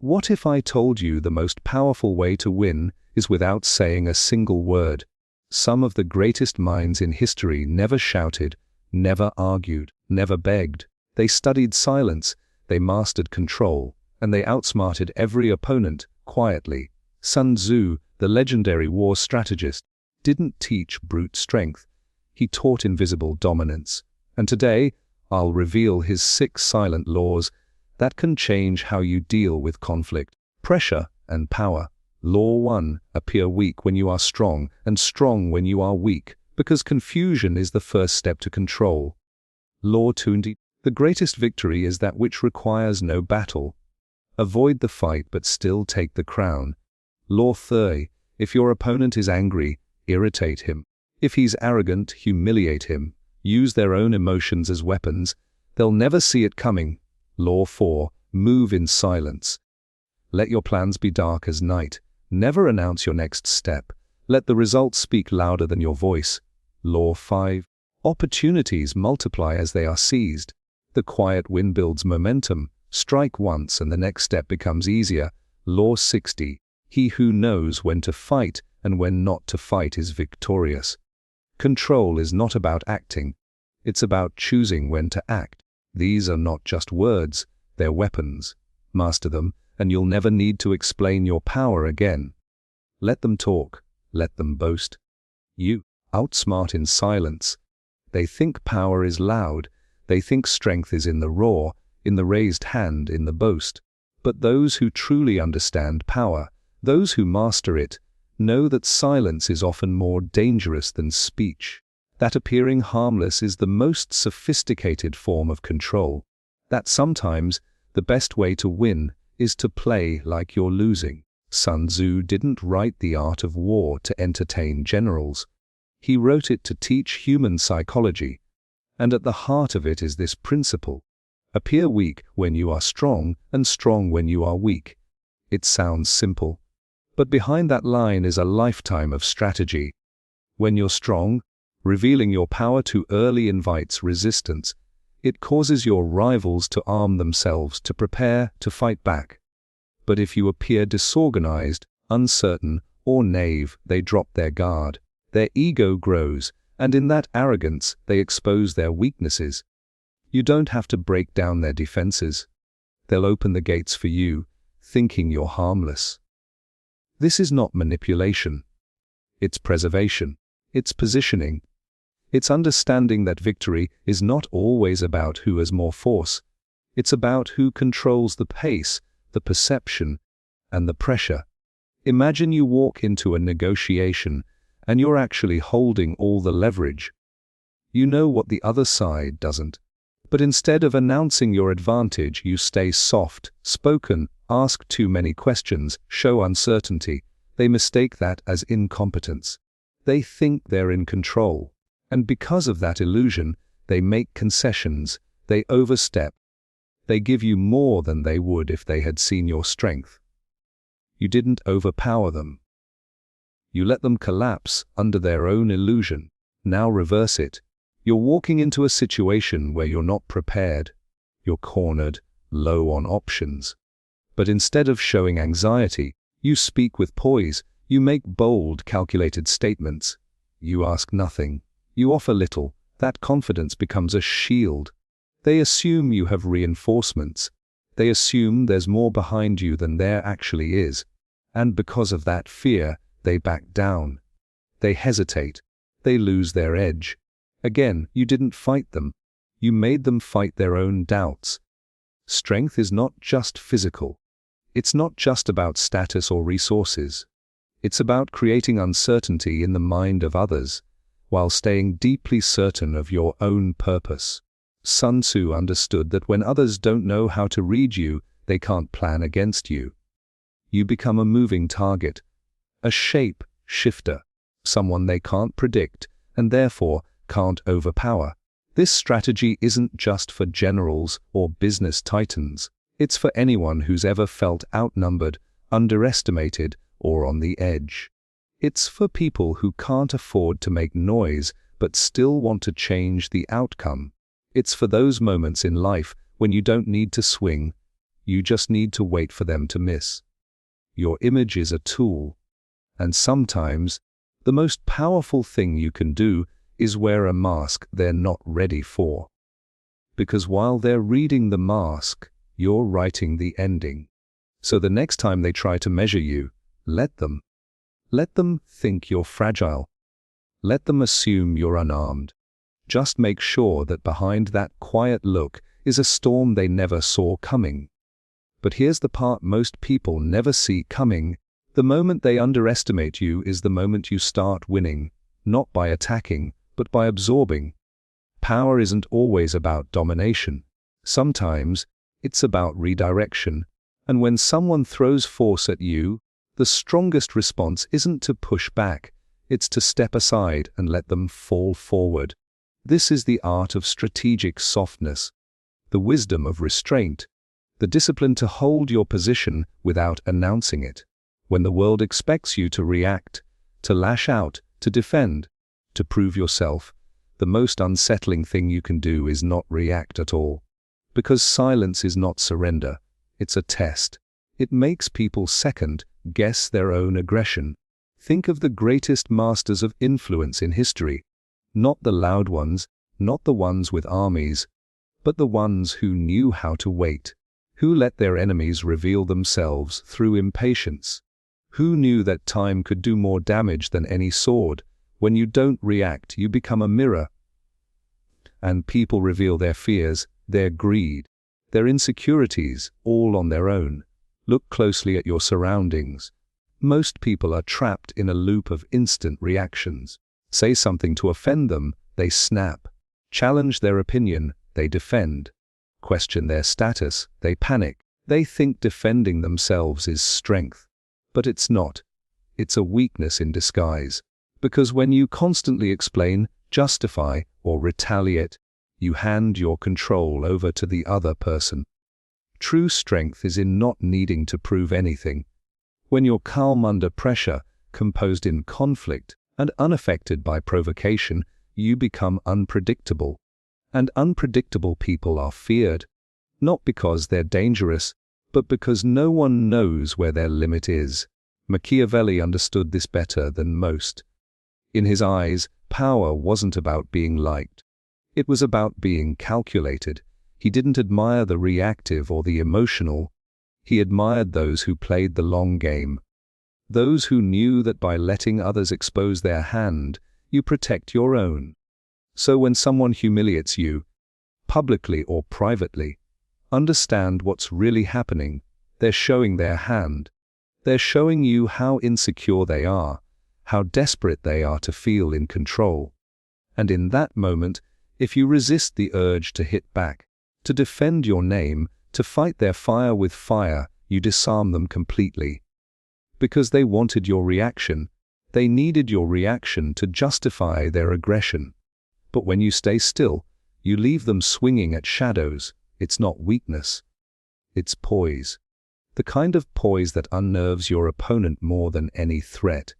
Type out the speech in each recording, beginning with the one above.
What if I told you the most powerful way to win is without saying a single word? Some of the greatest minds in history never shouted, never argued, never begged. They studied silence, they mastered control, and they outsmarted every opponent quietly. Sun Tzu, the legendary war strategist, didn't teach brute strength. He taught invisible dominance. And today, I'll reveal his 6 silent laws that can change how you deal with conflict, pressure, and power. Law 1. Appear weak when you are strong, and strong when you are weak, because confusion is the first step to control. Law 2. The greatest victory is that which requires no battle. Avoid the fight but still take the crown. Law 3. If your opponent is angry, irritate him. If he's arrogant, humiliate him. Use their own emotions as weapons. They'll never see it coming. Law 4. Move in silence. Let your plans be dark as night. Never announce your next step. Let the results speak louder than your voice. Law 5. Opportunities multiply as they are seized. The quiet win builds momentum. Strike once and the next step becomes easier. Law 60. He who knows when to fight and when not to fight is victorious. Control is not about acting. It's about choosing when to act. These are not just words, they're weapons. Master them, and you'll never need to explain your power again. Let them talk, let them boast. You outsmart in silence. They think power is loud, they think strength is in the roar, in the raised hand, in the boast. But those who truly understand power, those who master it, know that silence is often more dangerous than speech. That appearing harmless is the most sophisticated form of control. That sometimes the best way to win is to play like you're losing. Sun Tzu didn't write The Art of War to entertain generals. He wrote it to teach human psychology. And at the heart of it is this principle: appear weak when you are strong, and strong when you are weak. It sounds simple, but behind that line is a lifetime of strategy. When you're strong, revealing your power too early invites resistance. It causes your rivals to arm themselves, to prepare, to fight back. But if you appear disorganized, uncertain, or naive, they drop their guard. Their ego grows, and in that arrogance, they expose their weaknesses. You don't have to break down their defenses. They'll open the gates for you, thinking you're harmless. This is not manipulation. It's preservation. It's positioning. It's understanding that victory is not always about who has more force. It's about who controls the pace, the perception, and the pressure. Imagine you walk into a negotiation and you're actually holding all the leverage. You know what the other side doesn't. But instead of announcing your advantage, you stay soft, spoken, ask too many questions, show uncertainty. They mistake that as incompetence. They think they're in control. And because of that illusion, they make concessions, they overstep. They give you more than they would if they had seen your strength. You didn't overpower them. You let them collapse under their own illusion. Now reverse it. You're walking into a situation where you're not prepared. You're cornered, low on options. But instead of showing anxiety, you speak with poise. You make bold, calculated statements. You ask nothing. You offer little. That confidence becomes a shield. They assume you have reinforcements. They assume there's more behind you than there actually is. And because of that fear, they back down. They hesitate. They lose their edge. Again, you didn't fight them. You made them fight their own doubts. Strength is not just physical. It's not just about status or resources. It's about creating uncertainty in the mind of others, while staying deeply certain of your own purpose. Sun Tzu understood that when others don't know how to read you, they can't plan against you. You become a moving target, a shape shifter, someone they can't predict, and therefore can't overpower. This strategy isn't just for generals or business titans. It's for anyone who's ever felt outnumbered, underestimated, or on the edge. It's for people who can't afford to make noise but still want to change the outcome. It's for those moments in life when you don't need to swing, You just need to wait for them to miss. Your image is a tool. And sometimes, the most powerful thing you can do is wear a mask they're not ready for. Because while they're reading the mask, you're writing the ending. So the next time they try to measure you, let them. Let them think you're fragile. Let them assume you're unarmed. Just make sure that behind that quiet look is a storm they never saw coming. But here's the part most people never see coming. The moment they underestimate you is the moment you start winning, not by attacking, but by absorbing. Power isn't always about domination. Sometimes, it's about redirection. And when someone throws force at you, the strongest response isn't to push back, it's to step aside and let them fall forward. This is the art of strategic softness, the wisdom of restraint, the discipline to hold your position without announcing it. When the world expects you to react, to lash out, to defend, to prove yourself, the most unsettling thing you can do is not react at all. Because silence is not surrender, it's a test. It makes people second-guess their own aggression. Think of the greatest masters of influence in history. Not the loud ones, not the ones with armies, but the ones who knew how to wait, who let their enemies reveal themselves through impatience, who knew that time could do more damage than any sword. When you don't react, you become a mirror. And people reveal their fears, their greed, their insecurities, all on their own. Look closely at your surroundings. Most people are trapped in a loop of instant reactions. Say something to offend them, they snap. Challenge their opinion, they defend. Question their status, they panic. They think defending themselves is strength. But it's not. It's a weakness in disguise. Because when you constantly explain, justify, or retaliate, you hand your control over to the other person. True strength is in not needing to prove anything. When you're calm under pressure, composed in conflict, and unaffected by provocation, you become unpredictable. And unpredictable people are feared, not because they're dangerous, but because no one knows where their limit is. Machiavelli understood this better than most. In his eyes, power wasn't about being liked. It was about being calculated. He didn't admire the reactive or the emotional. He admired those who played the long game. Those who knew that by letting others expose their hand, you protect your own. So when someone humiliates you, publicly or privately, understand what's really happening. They're showing their hand. They're showing you how insecure they are, how desperate they are to feel in control. And in that moment, if you resist the urge to hit back, to defend your name, to fight their fire with fire, you disarm them completely. Because they wanted your reaction, they needed your reaction to justify their aggression. But when you stay still, you leave them swinging at shadows. It's not weakness. It's poise. The kind of poise that unnerves your opponent more than any threat.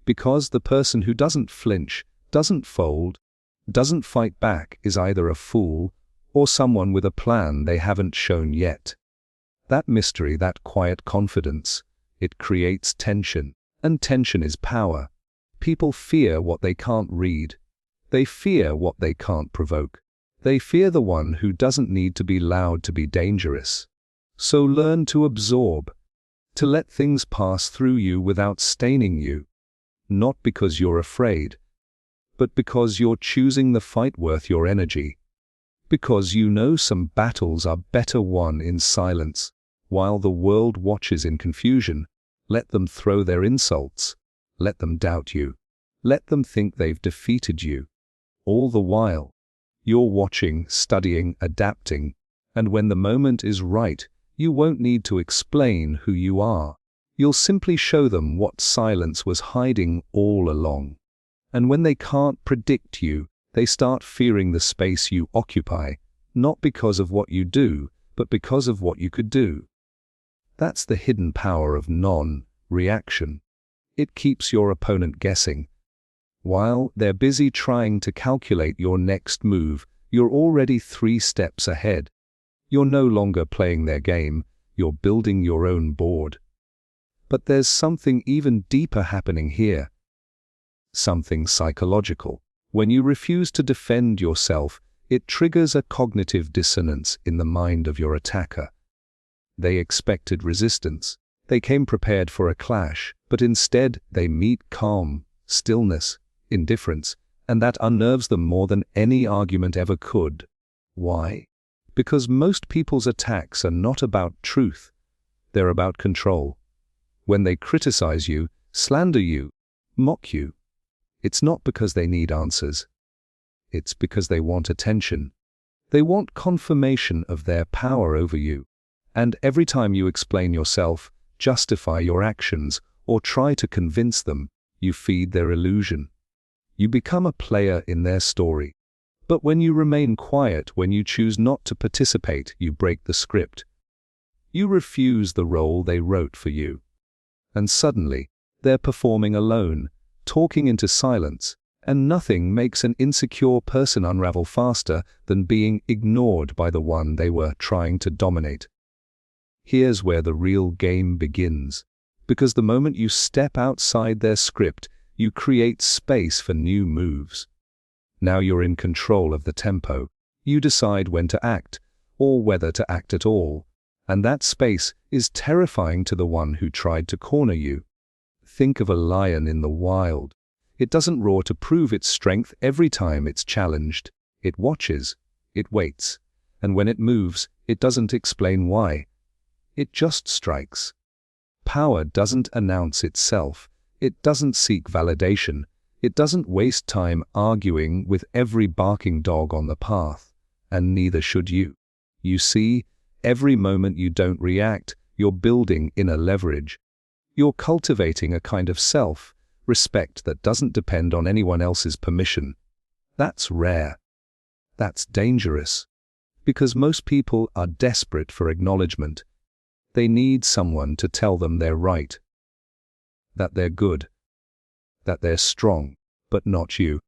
Because the person who doesn't flinch, doesn't fold, doesn't fight back is either a fool or someone with a plan they haven't shown yet. That mystery, that quiet confidence, it creates tension, and tension is power. People fear what they can't read. They fear what they can't provoke. They fear the one who doesn't need to be loud to be dangerous. So learn to absorb, to let things pass through you without staining you. Not because you're afraid, but because you're choosing the fight worth your energy. Because you know some battles are better won in silence. While the world watches in confusion, let them throw their insults. Let them doubt you. Let them think they've defeated you. All the while, you're watching, studying, adapting, and when the moment is right, you won't need to explain who you are. You'll simply show them what silence was hiding all along. And when they can't predict you, they start fearing the space you occupy, not because of what you do, but because of what you could do. That's the hidden power of non-reaction. It keeps your opponent guessing. While they're busy trying to calculate your next move, you're already 3 steps ahead. You're no longer playing their game, you're building your own board. But there's something even deeper happening here. Something psychological. When you refuse to defend yourself, it triggers a cognitive dissonance in the mind of your attacker. They expected resistance. They came prepared for a clash, but instead they meet calm, stillness, indifference, and that unnerves them more than any argument ever could. Why? Because most people's attacks are not about truth. They're about control. When they criticize you, slander you, mock you, it's not because they need answers. It's because they want attention. They want confirmation of their power over you. And every time you explain yourself, justify your actions, or try to convince them, you feed their illusion. You become a player in their story. But when you remain quiet, when you choose not to participate, you break the script. You refuse the role they wrote for you. And suddenly, they're performing alone, talking into silence, and nothing makes an insecure person unravel faster than being ignored by the one they were trying to dominate. Here's where the real game begins. Because the moment you step outside their script, you create space for new moves. Now you're in control of the tempo. You decide when to act, or whether to act at all. And that space is terrifying to the one who tried to corner you. Think of a lion in the wild. It doesn't roar to prove its strength every time it's challenged. It watches, it waits, and when it moves, it doesn't explain why. It just strikes. Power doesn't announce itself. It doesn't seek validation. It doesn't waste time arguing with every barking dog on the path. And neither should you. You see, every moment you don't react, you're building inner leverage. You're cultivating a kind of self-respect that doesn't depend on anyone else's permission. That's rare. That's dangerous. Because most people are desperate for acknowledgement. They need someone to tell them they're right, that they're good, that they're strong, but not you.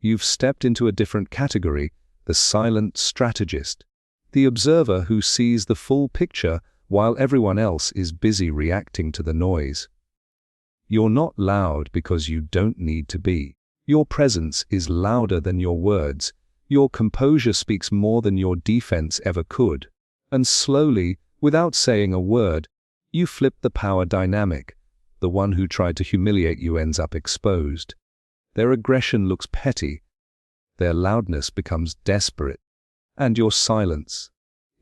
You've stepped into a different category, the silent strategist, the observer who sees the full picture while everyone else is busy reacting to the noise. You're not loud because you don't need to be. Your presence is louder than your words. Your composure speaks more than your defense ever could. And slowly, without saying a word, you flip the power dynamic. The one who tried to humiliate you ends up exposed. Their aggression looks petty. Their loudness becomes desperate. And your silence,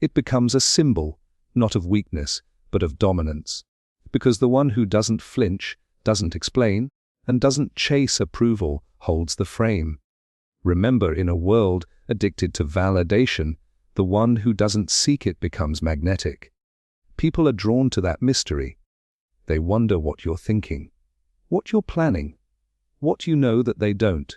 it becomes a symbol, not of weakness, but of dominance. Because the one who doesn't flinch, doesn't explain, and doesn't chase approval holds the frame. Remember, in a world addicted to validation, the one who doesn't seek it becomes magnetic. People are drawn to that mystery. They wonder what you're thinking, what you're planning, what you know that they don't.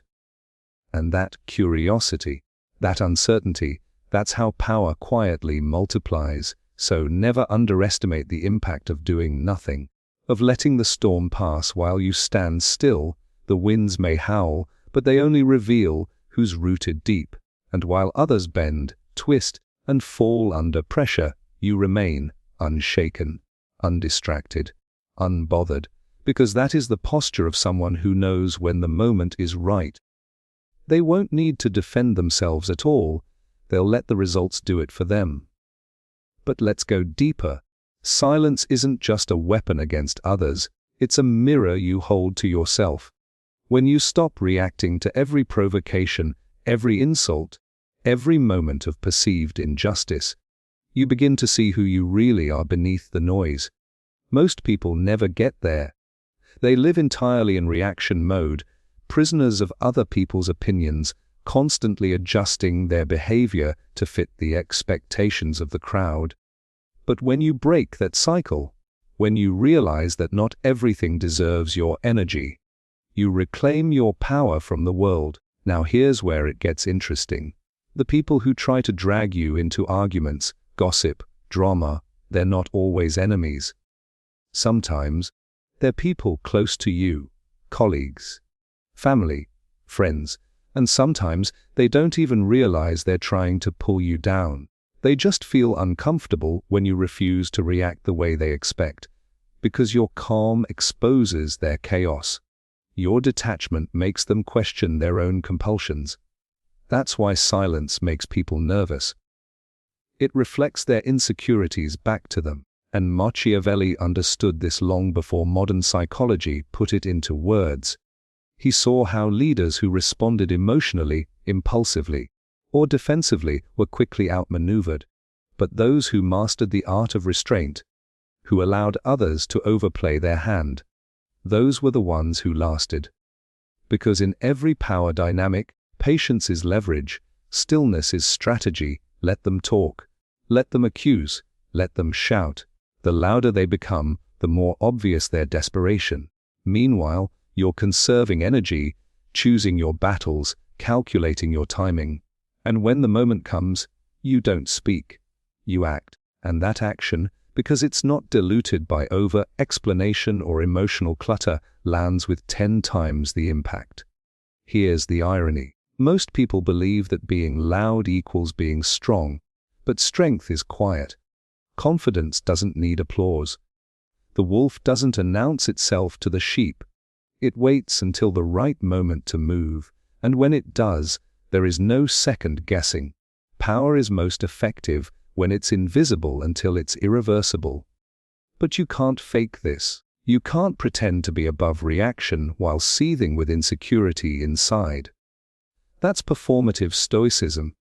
And that curiosity, that uncertainty, that's how power quietly multiplies. So never underestimate the impact of doing nothing, of letting the storm pass while you stand still. The winds may howl, but they only reveal who's rooted deep. And while others bend, twist, and fall under pressure, you remain unshaken, undistracted, unbothered, because that is the posture of someone who knows when the moment is right. They won't need to defend themselves at all. They'll let the results do it for them. But let's go deeper. Silence isn't just a weapon against others, it's a mirror you hold to yourself. When you stop reacting to every provocation, every insult, every moment of perceived injustice, you begin to see who you really are beneath the noise. Most people never get there. They live entirely in reaction mode, prisoners of other people's opinions, constantly adjusting their behavior to fit the expectations of the crowd. But when you break that cycle, when you realize that not everything deserves your energy, you reclaim your power from the world. Now here's where it gets interesting. The people who try to drag you into arguments, gossip, drama, they're not always enemies. Sometimes, they're people close to you, colleagues, family, friends, and sometimes they don't even realize they're trying to pull you down. They just feel uncomfortable when you refuse to react the way they expect, because your calm exposes their chaos. Your detachment makes them question their own compulsions. That's why silence makes people nervous. It reflects their insecurities back to them, and Machiavelli understood this long before modern psychology put it into words. He saw how leaders who responded emotionally, impulsively, or defensively were quickly outmaneuvered, but those who mastered the art of restraint, who allowed others to overplay their hand, those were the ones who lasted. Because in every power dynamic, patience is leverage, stillness is strategy. Let them talk, let them accuse, let them shout. The louder they become, the more obvious their desperation. Meanwhile, you're conserving energy, choosing your battles, calculating your timing. And when the moment comes, you don't speak. You act, and that action, because it's not diluted by over-explanation or emotional clutter, lands with 10 times the impact. Here's the irony. Most people believe that being loud equals being strong, but strength is quiet. Confidence doesn't need applause. The wolf doesn't announce itself to the sheep. It waits until the right moment to move, and when it does, there is no second guessing. Power is most effective when it's invisible until it's irreversible. But you can't fake this. You can't pretend to be above reaction while seething with insecurity inside. That's performative stoicism.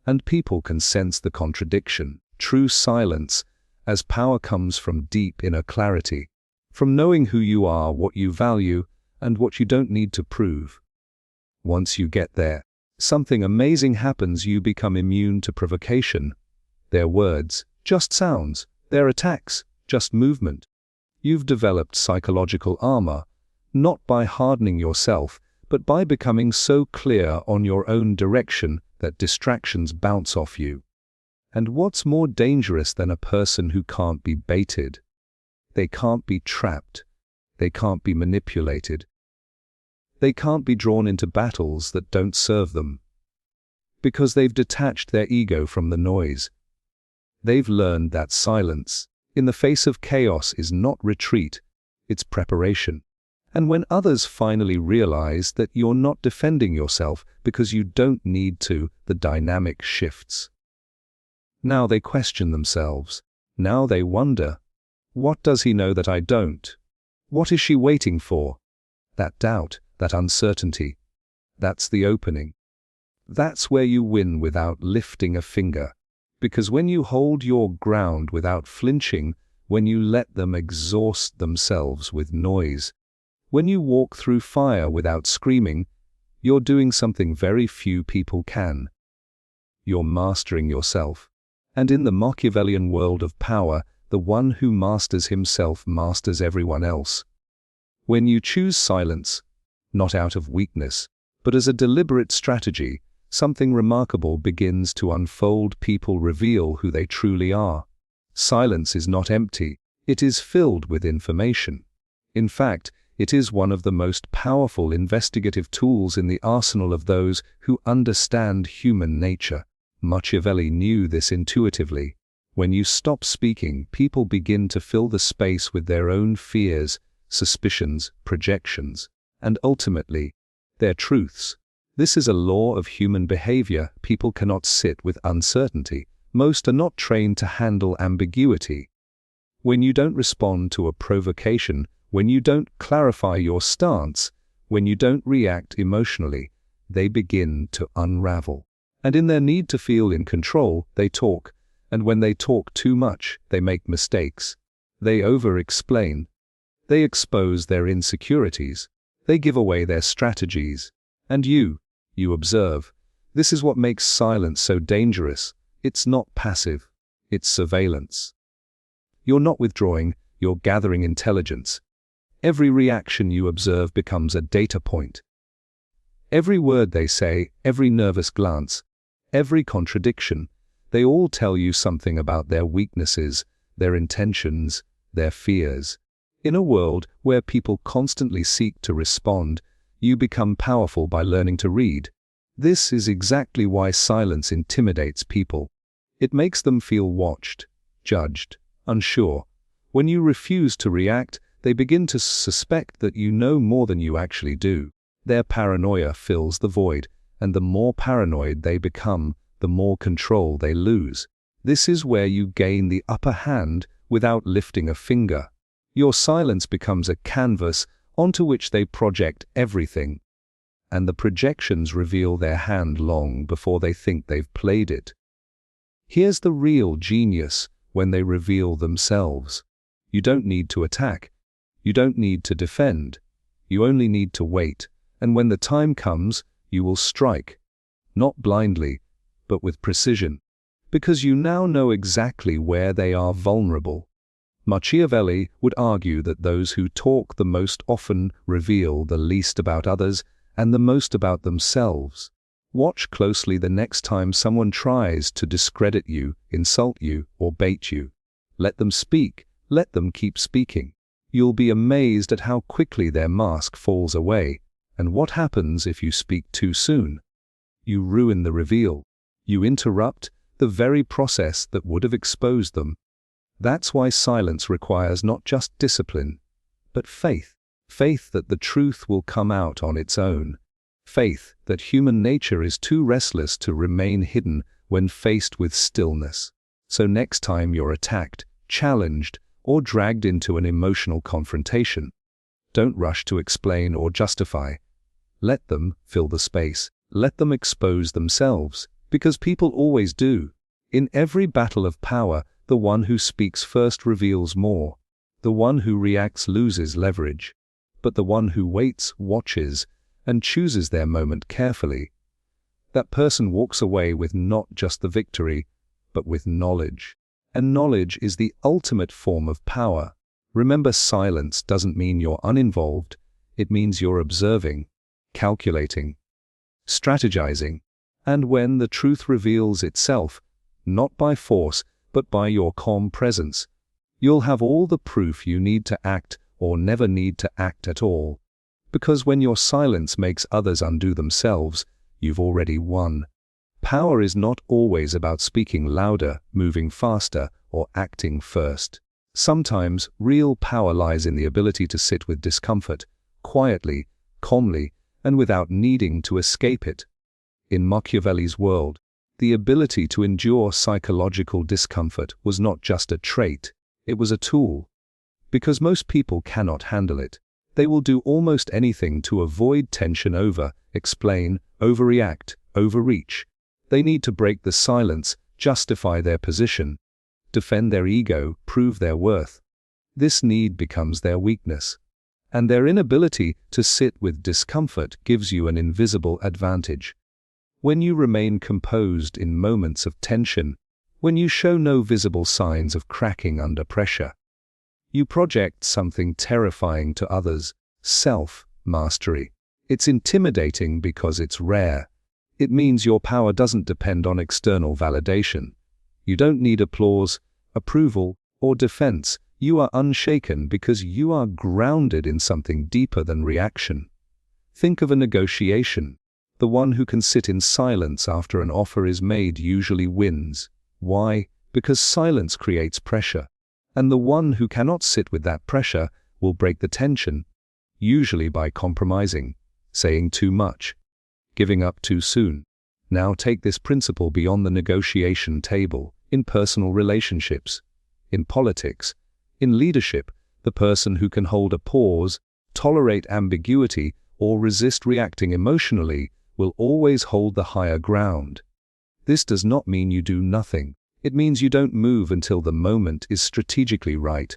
And people can sense the contradiction. True silence, as power comes from deep inner clarity, from knowing who you are, what you value, and what you don't need to prove. Once you get there, something amazing happens. You become immune to provocation. Their words, just sounds. Their attacks, just movement. You've developed psychological armor, not by hardening yourself, but by becoming so clear on your own direction that distractions bounce off you. And what's more dangerous than a person who can't be baited? They can't be trapped. They can't be manipulated. They can't be drawn into battles that don't serve them. Because they've detached their ego from the noise. They've learned that silence, in the face of chaos, is not retreat, it's preparation. And when others finally realize that you're not defending yourself because you don't need to, the dynamic shifts. Now they question themselves. Now they wonder, what does he know that I don't? What is she waiting for? That doubt, that uncertainty, that's the opening. That's where you win without lifting a finger. Because when you hold your ground without flinching, when you let them exhaust themselves with noise, when you walk through fire without screaming, you're doing something very few people can. You're mastering yourself. And in the Machiavellian world of power, the one who masters himself masters everyone else. When you choose silence, not out of weakness, but as a deliberate strategy, something remarkable begins to unfold. People reveal who they truly are. Silence is not empty, it is filled with information. In fact, it is one of the most powerful investigative tools in the arsenal of those who understand human nature. Machiavelli knew this intuitively. When you stop speaking, people begin to fill the space with their own fears, suspicions, projections, and ultimately, their truths. This is a law of human behavior. People cannot sit with uncertainty. Most are not trained to handle ambiguity. When you don't respond to a provocation, when you don't clarify your stance, when you don't react emotionally, they begin to unravel. And in their need to feel in control, they talk. And when they talk too much, they make mistakes. They over-explain. They expose their insecurities. They give away their strategies. And you observe. This is what makes silence so dangerous. It's not passive. It's surveillance. You're not withdrawing, you're gathering intelligence. Every reaction you observe becomes a data point. Every word they say, every nervous glance, every contradiction, they all tell you something about their weaknesses, their intentions, their fears. In a world where people constantly seek to respond, you become powerful by learning to read. This is exactly why silence intimidates people. It makes them feel watched, judged, unsure. When you refuse to react, they begin to suspect that you know more than you actually do. Their paranoia fills the void, and the more paranoid they become, the more control they lose. This is where you gain the upper hand without lifting a finger. Your silence becomes a canvas onto which they project everything, and the projections reveal their hand long before they think they've played it. Here's the real genius when they reveal themselves. You don't need to attack. You don't need to defend. You only need to wait, and when the time comes, you will strike. Not blindly, but with precision, because you now know exactly where they are vulnerable. Machiavelli would argue that those who talk the most often reveal the least about others and the most about themselves. Watch closely the next time someone tries to discredit you, insult you, or bait you. Let them speak. Let them keep speaking. You'll be amazed at how quickly their mask falls away. And what happens if you speak too soon? You ruin the reveal. You interrupt the very process that would have exposed them. That's why silence requires not just discipline, but faith. Faith that the truth will come out on its own. Faith that human nature is too restless to remain hidden when faced with stillness. So next time you're attacked, challenged, or dragged into an emotional confrontation, don't rush to explain or justify. Let them fill the space. Let them expose themselves, because people always do. In every battle of power, the one who speaks first reveals more. The one who reacts loses leverage. But the one who waits, watches, and chooses their moment carefully, that person walks away with not just the victory, but with knowledge. And knowledge is the ultimate form of power. Remember, silence doesn't mean you're uninvolved. It means you're observing, calculating, strategizing. And when the truth reveals itself, not by force, but by your calm presence, you'll have all the proof you need to act or never need to act at all. Because when your silence makes others undo themselves, you've already won. Power is not always about speaking louder, moving faster, or acting first. Sometimes real power lies in the ability to sit with discomfort, quietly, calmly, and without needing to escape it. In Machiavelli's world, the ability to endure psychological discomfort was not just a trait, it was a tool. Because most people cannot handle it, they will do almost anything to avoid tension, explain, overreact, overreach. They need to break the silence, justify their position, defend their ego, prove their worth. This need becomes their weakness. And their inability to sit with discomfort gives you an invisible advantage. When you remain composed in moments of tension, when you show no visible signs of cracking under pressure, you project something terrifying to others: self-mastery. It's intimidating because it's rare. It means your power doesn't depend on external validation. You don't need applause, approval, or defense. You are unshaken because you are grounded in something deeper than reaction. Think of a negotiation. The one who can sit in silence after an offer is made usually wins. Why? Because silence creates pressure. And the one who cannot sit with that pressure will break the tension, usually by compromising, saying too much, giving up too soon. Now take this principle beyond the negotiation table, in personal relationships, in politics, in leadership. The person who can hold a pause, tolerate ambiguity, or resist reacting emotionally will always hold the higher ground. This does not mean you do nothing. It means you don't move until the moment is strategically right.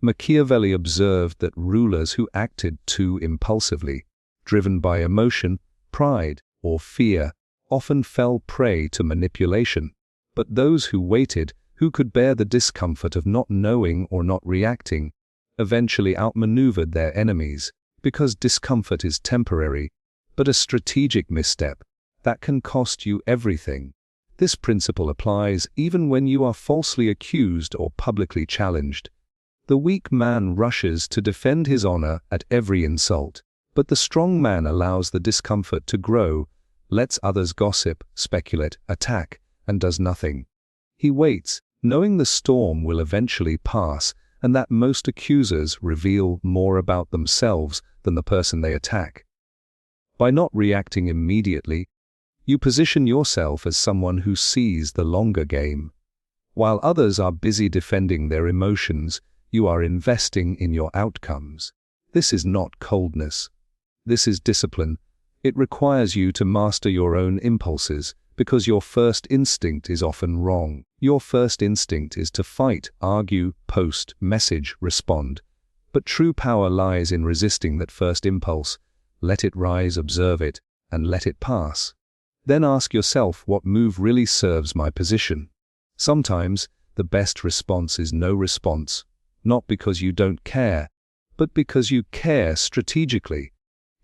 Machiavelli observed that rulers who acted too impulsively, driven by emotion, pride, or fear, often fell prey to manipulation. But those who waited, who could bear the discomfort of not knowing or not reacting, eventually outmaneuvered their enemies, because discomfort is temporary, but a strategic misstep that can cost you everything. This principle applies even when you are falsely accused or publicly challenged. The weak man rushes to defend his honor at every insult, but the strong man allows the discomfort to grow, lets others gossip, speculate, attack, and does nothing. He waits, knowing the storm will eventually pass and that most accusers reveal more about themselves than the person they attack. By not reacting immediately, you position yourself as someone who sees the longer game. While others are busy defending their emotions, you are investing in your outcomes. This is not coldness. This is discipline. It requires you to master your own impulses, because your first instinct is often wrong. Your first instinct is to fight, argue, post, message, respond. But true power lies in resisting that first impulse. Let it rise, observe it, and let it pass. Then ask yourself, what move really serves my position? Sometimes, the best response is no response, not because you don't care, but because you care strategically.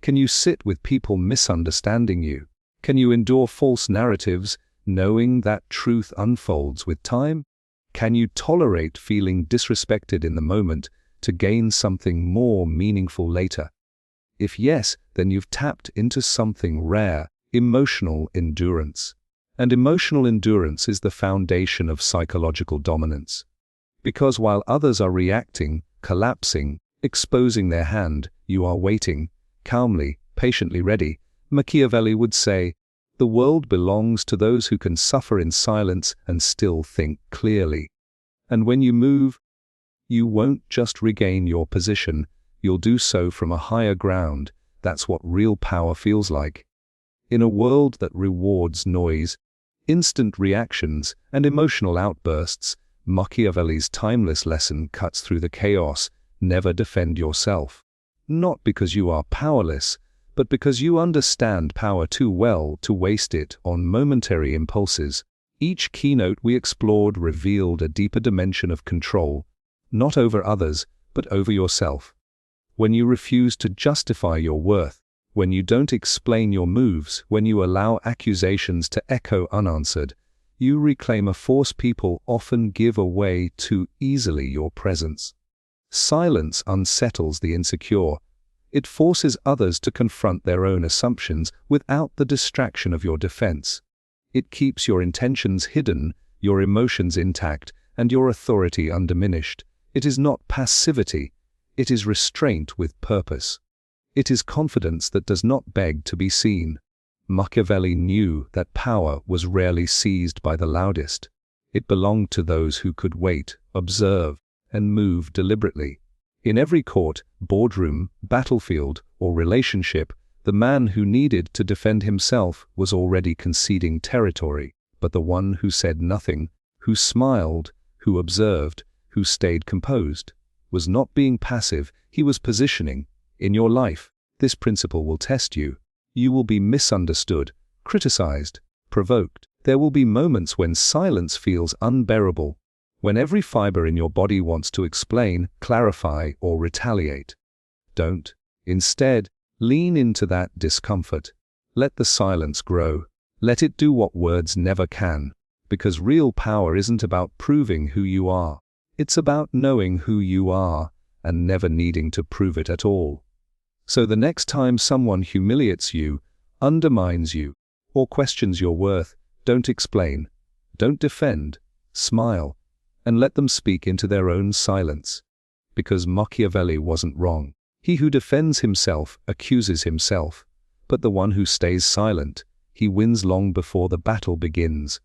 Can you sit with people misunderstanding you? Can you endure false narratives, knowing that truth unfolds with time? Can you tolerate feeling disrespected in the moment to gain something more meaningful later? If yes, then you've tapped into something rare, emotional endurance. And emotional endurance is the foundation of psychological dominance. Because while others are reacting, collapsing, exposing their hand, you are waiting, calmly, patiently ready. Machiavelli would say, "The world belongs to those who can suffer in silence and still think clearly." And when you move, you won't just regain your position, you'll do so from a higher ground. That's what real power feels like. In a world that rewards noise, instant reactions, and emotional outbursts, Machiavelli's timeless lesson cuts through the chaos. Never defend yourself. Not because you are powerless, but because you understand power too well to waste it on momentary impulses. Each keynote we explored revealed a deeper dimension of control, not over others, but over yourself. When you refuse to justify your worth, when you don't explain your moves, when you allow accusations to echo unanswered, you reclaim a force people often give away too easily: your presence. Silence unsettles the insecure. It forces others to confront their own assumptions without the distraction of your defense. It keeps your intentions hidden, your emotions intact, and your authority undiminished. It is not passivity. It is restraint with purpose. It is confidence that does not beg to be seen. Machiavelli knew that power was rarely seized by the loudest. It belonged to those who could wait, observe, and move deliberately. In every court, boardroom, battlefield, or relationship, the man who needed to defend himself was already conceding territory. But the one who said nothing, who smiled, who observed, who stayed composed, was not being passive, he was positioning. In your life, this principle will test you. You will be misunderstood, criticized, provoked. There will be moments when silence feels unbearable, when every fiber in your body wants to explain, clarify, or retaliate. Don't. Instead, lean into that discomfort. Let the silence grow. Let it do what words never can. Because real power isn't about proving who you are. It's about knowing who you are and never needing to prove it at all. So the next time someone humiliates you, undermines you, or questions your worth, don't explain. Don't defend. Smile. And let them speak into their own silence. Because Machiavelli wasn't wrong. He who defends himself accuses himself, but the one who stays silent, he wins long before the battle begins.